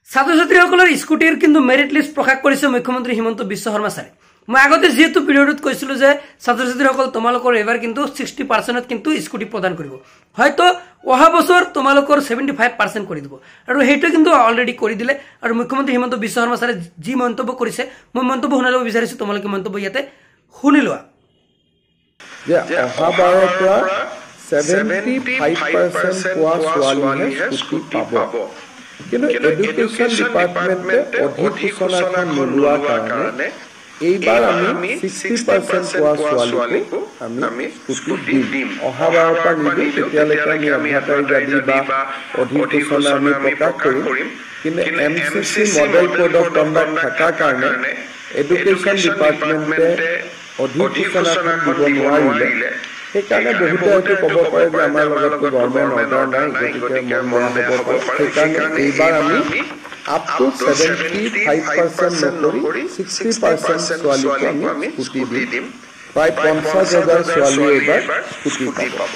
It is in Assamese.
ছাত্ৰ ছাত্ৰীসকলৰ স্কুটিৰ কিন্তু মেৰিট লিষ্ট প্ৰকাশ কৰিছে মুখ্যমন্ত্ৰী হিমন্ত বিশ্ব শৰ্মা ছাৰে। মই আগতে যেহেতু ভিডিঅ'ত কৈছিলো যে ছাত্ৰ ছাত্ৰীসকল তোমালোকৰ এবাৰ কিন্তু 60% কিন্তু স্কুটি প্ৰদান কৰিব, হয়তো অহা বছৰ তোমালোকৰ 75% কৰি দিব, আৰু সেইটো কিন্তু অলৰেডি কৰি দিলে। আৰু মুখ্যমন্ত্ৰী হিমন্ত বিশ্ব শৰ্মা ছাৰে যি মন্তব্য কৰিছে, মই মন্তব্য শুনাব বিচাৰিছো, তোমালোকে মন্তব্য ইয়াতে শুনি লোৱা। অহা বাৰৰ পৰা 75% পোৱা ছোৱালীহে স্কুটি পাব, কিন্তু এডুকেশ্যন ডিপাৰ্টমেণ্টে অধিসূচনাখন নোলোৱাৰ কাৰণে এইবাৰ আমি 60% পোৱা ছোৱালীকো আমি স্কুটি দিম। অহা বাৰৰ পৰা নিদিম, তেতিয়ালৈকে আমি অধিকাৰী গাড়ী বা অধিসূচনা আমি প্ৰকাশ কৰিম। কিন্তু MCC model code of conduct থকাৰ কাৰণে এডুকেশ্যন ডিপাৰ্টমেণ্টে অধিসূচনাখন দিব নোৱাৰিলে। সেইকাৰণে বহুতে হয়তো ক'ব পাৰে যে আমাৰ লগততো গভৰ্ণমেণ্ট অৰ্ডাৰ নাই, গতিকে মন বেয়া হ'ব পাৰে। সেইকাৰণে এইবাৰ আমি আপ টু 75% নকৰি 60% ছোৱালীকো আমি স্কুটি দিম। প্ৰায় 50,000 ছোৱালীয়ে এইবাৰ স্কুটি পাব।